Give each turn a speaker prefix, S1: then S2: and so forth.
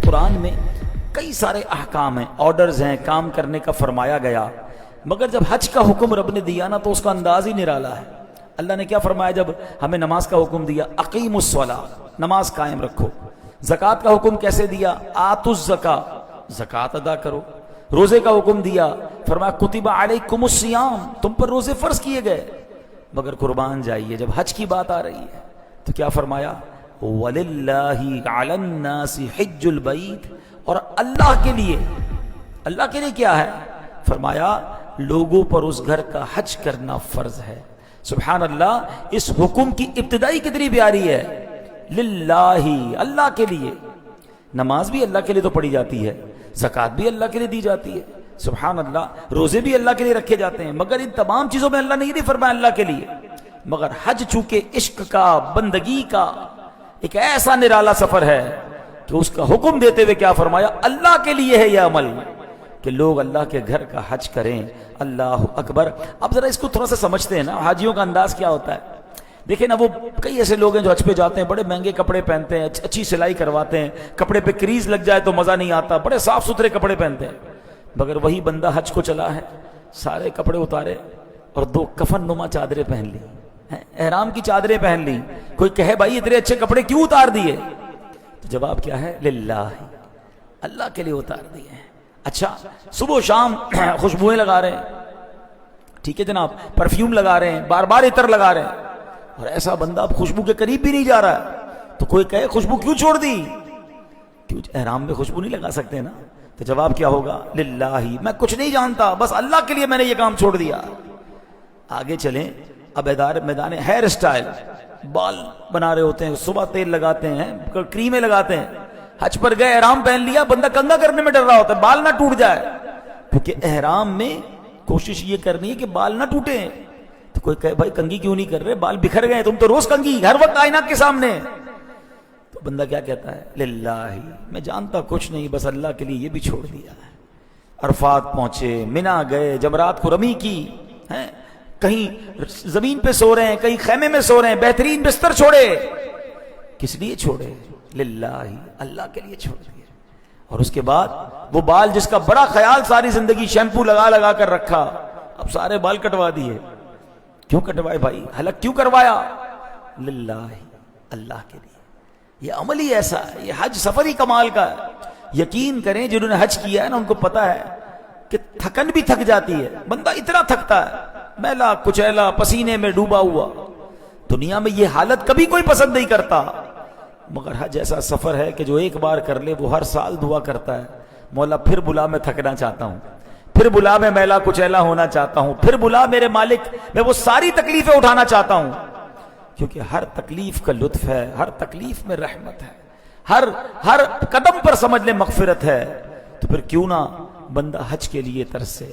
S1: قرآن میں کئی سارے احکام ہیں، آرڈرز ہیں، کام کرنے کا فرمایا گیا، مگر جب حج کا حکم رب نے دیا نا تو اس کا انداز ہی نرالا ہے۔ اللہ نے کیا فرمایا جب ہمیں نماز کا حکم دیا؟ اقیم الصلاۃ، نماز قائم رکھو۔ زکوٰۃ کا حکم کیسے دیا؟ آتوا الزکاۃ، زکوٰۃ ادا کرو۔ روزے کا حکم دیا، فرمایا کتب علیکم الصیام، تم پر روزے فرض کیے گئے۔ مگر قربان جائیے جب حج کی بات آ رہی ہے تو کیا فرمایا؟ وَلِلَّهِ عَلَى النَّاسِ حِجُّ الْبَيْتِ، اور اللہ کے لیے کیا ہے؟ فرمایا لوگوں پر اس گھر کا حج کرنا فرض ہے۔ سبحان اللہ، اس حکم کی ابتدائی کتنی پیاری ہے، للہ، اللہ کے لیے۔ نماز بھی اللہ کے لیے تو پڑھی جاتی ہے، زکوٰۃ بھی اللہ کے لیے دی جاتی ہے، سبحان اللہ، روزے بھی اللہ کے لیے رکھے جاتے ہیں، مگر ان تمام چیزوں میں اللہ نے یہ نہیں فرمایا اللہ کے لیے۔ مگر حج چونکہ عشق کا، بندگی کا ایک ایسا نرالا سفر ہے کہ اس کا حکم دیتے ہوئے کیا فرمایا؟ اللہ کے لیے ہے یہ عمل کہ لوگ اللہ کے گھر کا حج کریں۔ اللہ اکبر۔ اب ذرا اس کو تھوڑا سا سمجھتے ہیں نا، حاجیوں کا انداز کیا ہوتا ہے۔ دیکھیں نا، وہ کئی ایسے لوگ ہیں جو حج پہ جاتے ہیں، بڑے مہنگے کپڑے پہنتے ہیں، اچھی سلائی کرواتے ہیں، کپڑے پہ کریز لگ جائے تو مزہ نہیں آتا، بڑے صاف ستھرے کپڑے پہنتے ہیں، مگر وہی بندہ حج کو چلا ہے، سارے کپڑے اتارے اور 2 کفن نما چادریں پہن لی، احرام کی چادریں پہن لی۔ کوئی کہے بھائی اتنے اچھے کپڑے کیوں اتار دیے؟ تو جواب کیا ہے؟ للہ، اللہ کے لیے اتار دیے ہیں۔ اچھا، صبح و شام خوشبوئیں لگا رہے ہیں، ٹھیک ہے جناب، پرفیوم لگا رہے ہیں، بار بار عطر لگا رہے ہیں، اور ایسا بندہ اب خوشبو کے قریب بھی نہیں جا رہا ہے، تو کوئی کہے خوشبو کیوں چھوڑ دی؟ کیوں احرام میں خوشبو نہیں لگا سکتے نا؟ تو جواب کیا ہوگا؟ للہ، میں کچھ نہیں جانتا، بس اللہ کے لیے میں نے یہ کام چھوڑ دیا۔ آگے چلیں، اب میدان ہیئر اسٹائل، بال بنا رہے ہوتے ہیں، صبح تیل لگاتے ہیں، کریمیں لگاتے ہیں، حج پر گئے، احرام پہن لیا، بندہ کنگا کرنے میں ڈر رہا ہوتا ہے بال نہ ٹوٹ جائے، کیونکہ احرام میں کوشش یہ کرنی ہے کہ بال نہ ٹوٹے۔ تو کوئی کہے بھائی کنگھی کیوں نہیں کر رہے، بال بکھر گئے، تم تو روز کنگھی، ہر وقت کائنات کے سامنے۔ تو بندہ کیا کہتا ہے؟ للہ، میں جانتا کچھ نہیں، بس اللہ کے لیے یہ بھی چھوڑ دیا ہے۔ عرفات پہنچے، منا گئے، جمرات کو رمی کی، کہیں زمین پہ سو رہے ہیں، کہیں خیمے میں سو رہے ہیں، بہترین بستر چھوڑے، کس لیے چھوڑے؟ للہ، اللہ کے لیے چھوڑ دیے۔ اور اس کے بعد وہ بال جس کا بڑا خیال ساری زندگی شیمپو لگا لگا کر رکھا، اب سارے بال کٹوا دیے۔ کیوں کٹوائے بھائی؟ حلق کیوں کروایا؟ للہ، اللہ کے لیے۔ یہ عمل ہی ایسا ہے، یہ حج سفر ہی کمال کا ہے۔ یقین کریں جنہوں نے حج کیا ہے نا، ان کو پتا ہے کہ تھکن بھی تھک جاتی ہے، بندہ اتنا تھکتا ہے، میلا کچیلا، پسینے میں ڈوبا ہوا۔ دنیا میں یہ حالت کبھی کوئی پسند نہیں کرتا، مگر حج ایسا سفر ہے کہ جو ایک بار کر لے وہ ہر سال دعا کرتا ہے، مولا پھر بلا، میں تھکنا چاہتا ہوں، پھر بلا، میں میلا کچیلا ہونا چاہتا ہوں، پھر بلا میرے مالک، میں وہ ساری تکلیفیں اٹھانا چاہتا ہوں، کیونکہ ہر تکلیف کا لطف ہے، ہر تکلیف میں رحمت ہے، ہر قدم پر سمجھ لے مغفرت ہے۔ تو پھر کیوں نہ بندہ حج کے لیے ترسے۔